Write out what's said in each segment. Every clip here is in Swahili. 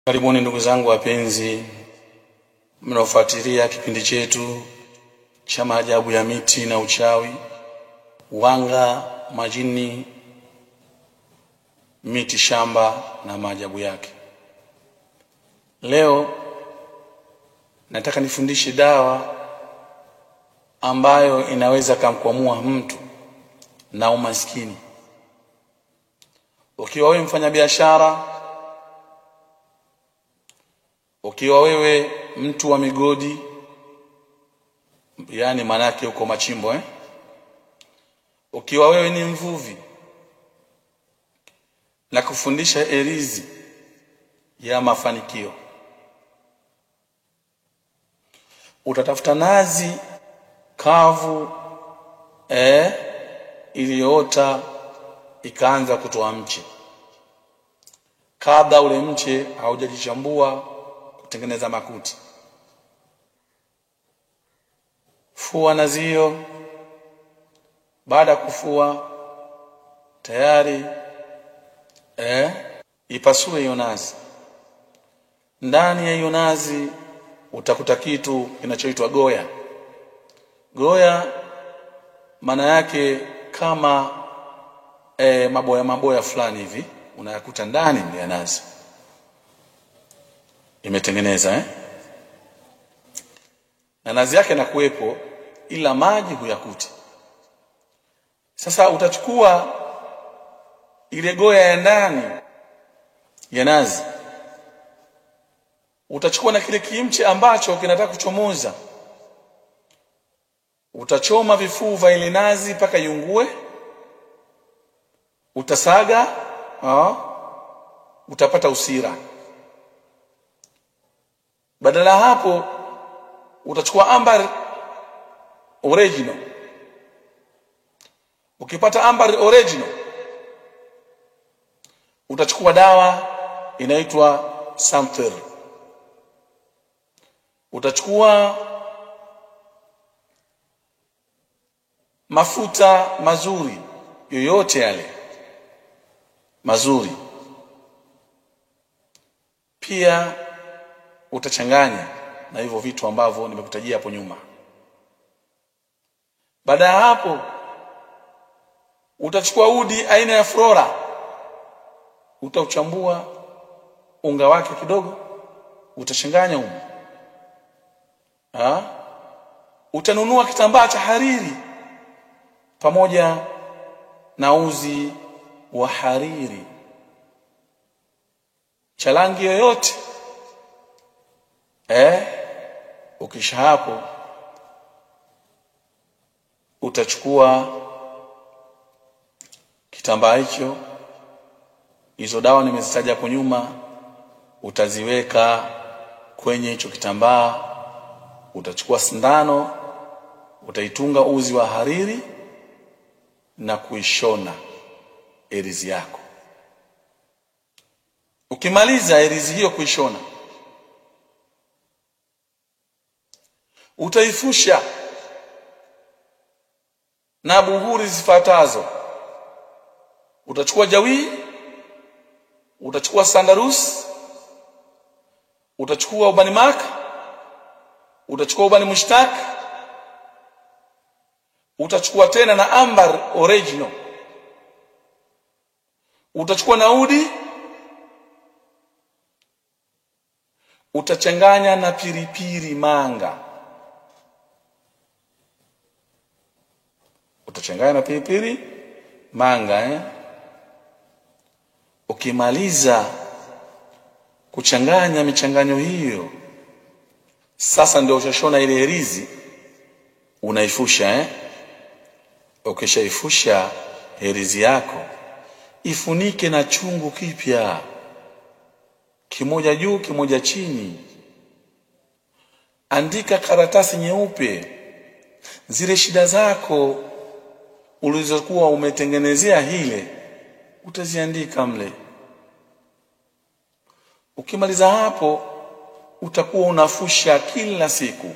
Karibuni ndugu zangu wapenzi mnaofuatilia kipindi chetu cha maajabu ya miti na uchawi, wanga, majini, miti shamba na maajabu yake. Leo nataka nifundishe dawa ambayo inaweza kumkwamua mtu na umaskini. Ukiwa wewe mfanyabiashara, ukiwa wewe mtu wa migodi, yani manake uko machimbo, ukiwa wewe ni mvuvi, na kufundisha erizi ya mafanikio. Utatafuta nazi kavu iliyoota ikaanza kutoa mche. Kabla ule mche haujajichambua kutengeneza makuti, fua nazi hiyo. Baada kufua tayari ipasue hiyo nazi. Ndani ya hiyo nazi utakuta kitu kinachoitwa goya. Goya maana yake kama maboya fulani hivi unayakuta ndani ya nazi. Imetengeneza na nazi yake na kuwepo, ila maji huyakuti. Sasa utachukua ile goya ya ndani ya nazi, utachukua na kile kimche ambacho kinataka kuchomoza, utachoma vifuva ile nazi mpaka iungue, utasaga, utapata usira. Badala hapo utachukua ambar original. Ukipata ambar original, utachukua dawa inaitwa Samthir. Utachukua mafuta mazuri yoyote yale mazuri, pia utachanganya na hivyo vitu ambavyo nimekutajia hapo nyuma. Baada ya hapo utachukua udi aina ya Flora, utauchambua unga wake kidogo, utachanganya huko. Utanunua kitambaa cha hariri pamoja na uzi wa hariri cha rangi yoyote. Ukisha hapo utachukua kitambaa hicho, hizo dawa nimezitaja hapo nyuma, utaziweka kwenye hicho kitambaa. Utachukua sindano, utaitunga uzi wa hariri na kuishona erizi yako. Ukimaliza erizi hiyo kuishona, utaifusha na buhuri zifuatazo. Utachukua jawi, utachukua sandarus, utachukua ubani mak, utachukua ubani mushtaq, utachukua tena na ambar original, utachukua naudi, utachanganya na piripiri manga. Utachanganya na piripiri manga. Ukimaliza kuchanganya michanganyo hiyo, sasa ndio utashona ile erizi, unaifusha. Ukishaifusha erizi yako, ifunike na chungu kipya, kimoja juu kimoja chini. Andika karatasi nyeupe zile shida zako ulizokuwa umetengenezea hile, utaziandika mle. Ukimaliza hapo, utakuwa unafusha kila siku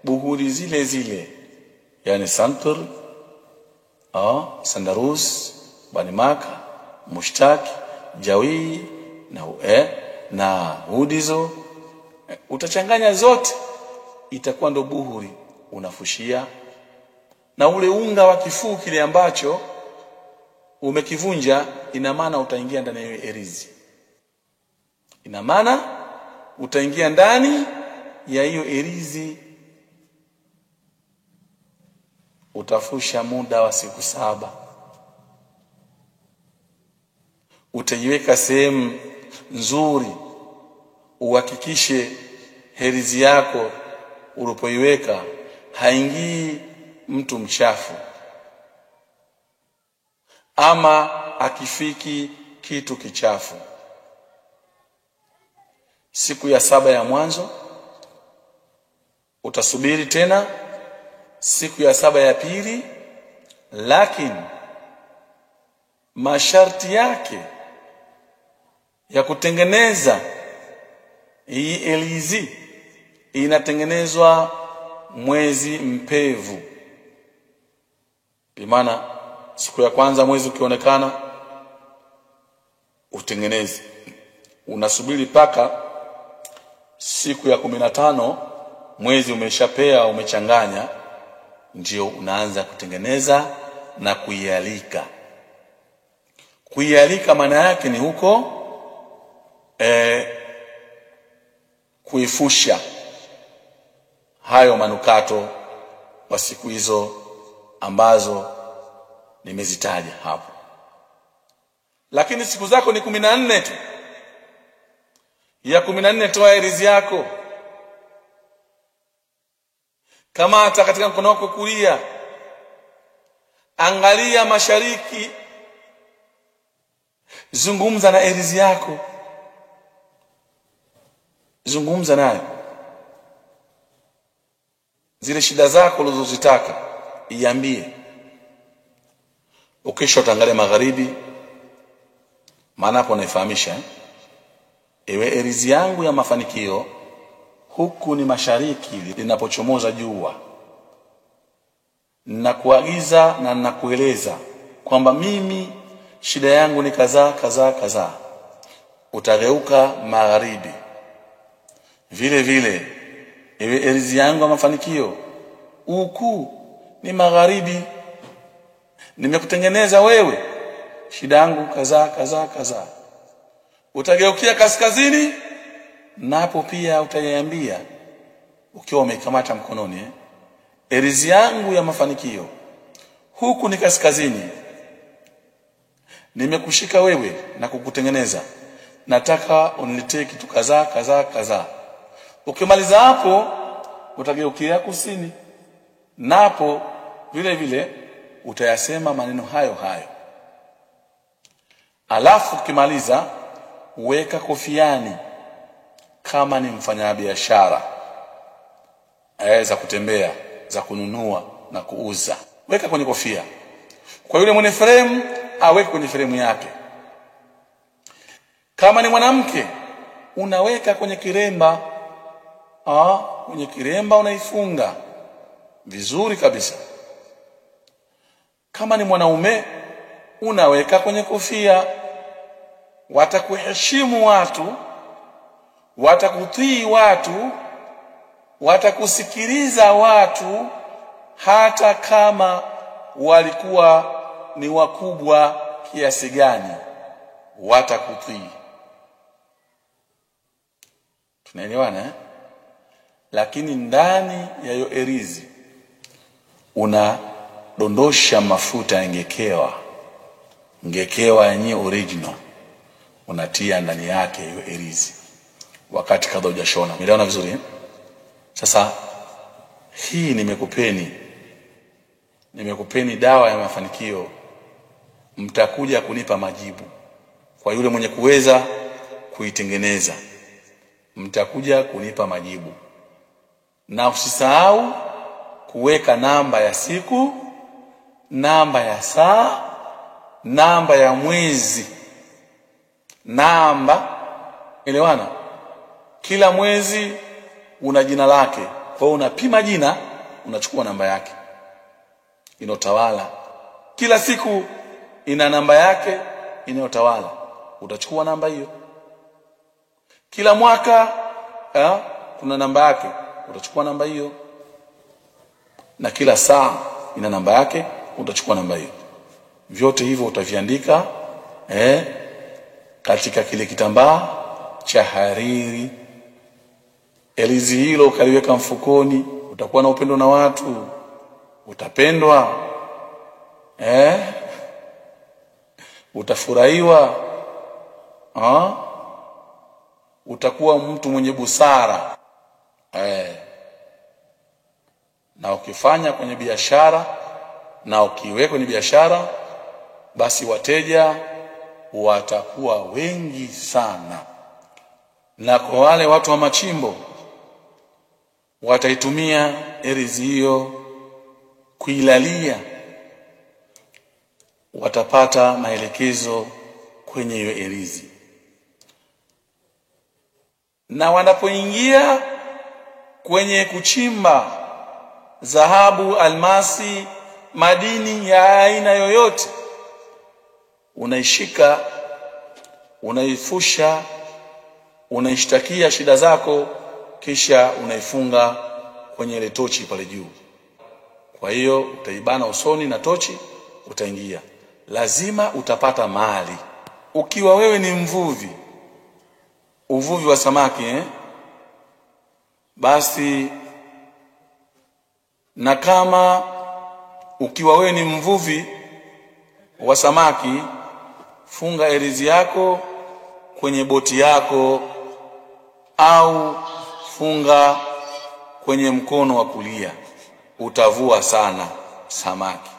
buhuri zile zile, yani Samthir, sandarus, banimaka, mushtaq, jawi na udizo, utachanganya zote, itakuwa ndo buhuri unafushia. Na ule unga wa kifuu kile ambacho umekivunja, ina maana utaingia ndani ya erizi, ina maana utaingia ndani ya hiyo erizi, utafusha muda wa siku 7. Utaiweka sehemu nzuri, uhakikishe herizi yako ulipoiweka haingii mtu mchafu ama akifiki kitu kichafu. Siku ya 7 ya mwanzo utasubiri tena siku ya 7 ya pili, lakini masharti yake ya kutengeneza hii elizi inatengenezwa mwezi mpevu. Bimaana siku ya kwanza mwezi ukionekana utengeneze, unasubiri paka siku ya 15 mwezi umeshapea, umechanganya, ndio unaanza kutengeneza na kuialika. Kuialika maana yake ni huko kuifusha hayo manukato kwa siku hizo ambazo nimezitaja hapo. Lakini siku zako ni 14 tu. Ya 14 toa erizi yako, kamata katika mkono wako kulia, angalia mashariki, zungumza na erizi yako, zungumza naye zile shida zako ulizozitaka, iambie. Ukisha utaangalia magharibi, maana hapo naifahamisha, ewe erizi yangu ya mafanikio, huku ni mashariki linapochomoza jua, na kuagiza na nakueleza kwamba mimi shida yangu ni kaza kaza kaza. Utageuka magharibi. Vile vile ewe erizi yangu ya mafanikio, huku ni magharibi, nimekutengeneza wewe, shida yangu kaza kaza kaza. Utageukia kaskazini, napo pia utaiambia ukiwa umekamata mkononi, erizi yangu ya mafanikio, huku ni kaskazini, nimekushika wewe na kukutengeneza, nataka uniletee kitu kaza kaza kaza. Ukimaliza hapo utageukia kusini, napo vile vile utayasema maneno hayo hayo. Alafu ukimaliza weka kofiani, kama ni mfanyabiashara aweza kutembea, za kununua na kuuza, weka kwenye kofia. Kwa yule mwenye frame aweke kwenye frame yake. Kama ni mwanamke unaweka kwenye kiremba, kwenye kiremba unaifunga vizuri kabisa. Kama ni mwanaume unaweka kwenye kofia. Watakuheshimu watu, watakutii watu, watakusikiliza watu, hata kama walikuwa ni wakubwa kiasi gani, watakutii. Tunaelewana? Lakini ndani ya hiyo erizi unadondosha mafuta ya ngekewa yenyewe original, unatia ndani yake hiyo erizi wakati kadha hujashona. Umeelewana vizuri? Sasa hii nimekupeni dawa ya mafanikio. Mtakuja kunipa majibu kwa yule mwenye kuweza kuitengeneza, mtakuja kunipa majibu. Na usisahau kuweka namba ya siku, namba ya saa, namba ya mwezi, namba. Elewana? Kila mwezi una jina lake, kwa hiyo unapima jina, unachukua namba yake inayotawala. Kila siku ina namba yake inayotawala, utachukua namba hiyo. Kila mwaka kuna namba yake, utachukua namba hiyo, na kila saa ina namba yake, utachukua namba hiyo. Vyote hivyo utaviandika katika kile kitambaa cha hariri. Herizi hilo ukaliweka mfukoni, utakuwa na upendo na watu, utapendwa, utafurahiwa, utakuwa mtu mwenye busara. Na ukifanya kwenye biashara na ukiweka kwenye biashara, basi wateja watakuwa wengi sana. Na kwa wale watu wa machimbo, wataitumia herizi hiyo kuilalia, watapata maelekezo kwenye hiyo herizi. Na wanapoingia kwenye kuchimba dhahabu, almasi, madini ya aina yoyote, unaishika, unaifusha, unaishtakia shida zako, kisha unaifunga kwenye ile tochi pale juu. Kwa hiyo utaibana usoni na tochi, utaingia. Lazima utapata mali. Ukiwa wewe ni mvuvi, uvuvi wa samaki, basi, na kama ukiwa wewe ni mvuvi wa samaki, funga herizi yako kwenye boti yako, au funga kwenye mkono wa kulia, utavua sana samaki.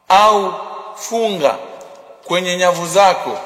Au funga kwenye nyavu zako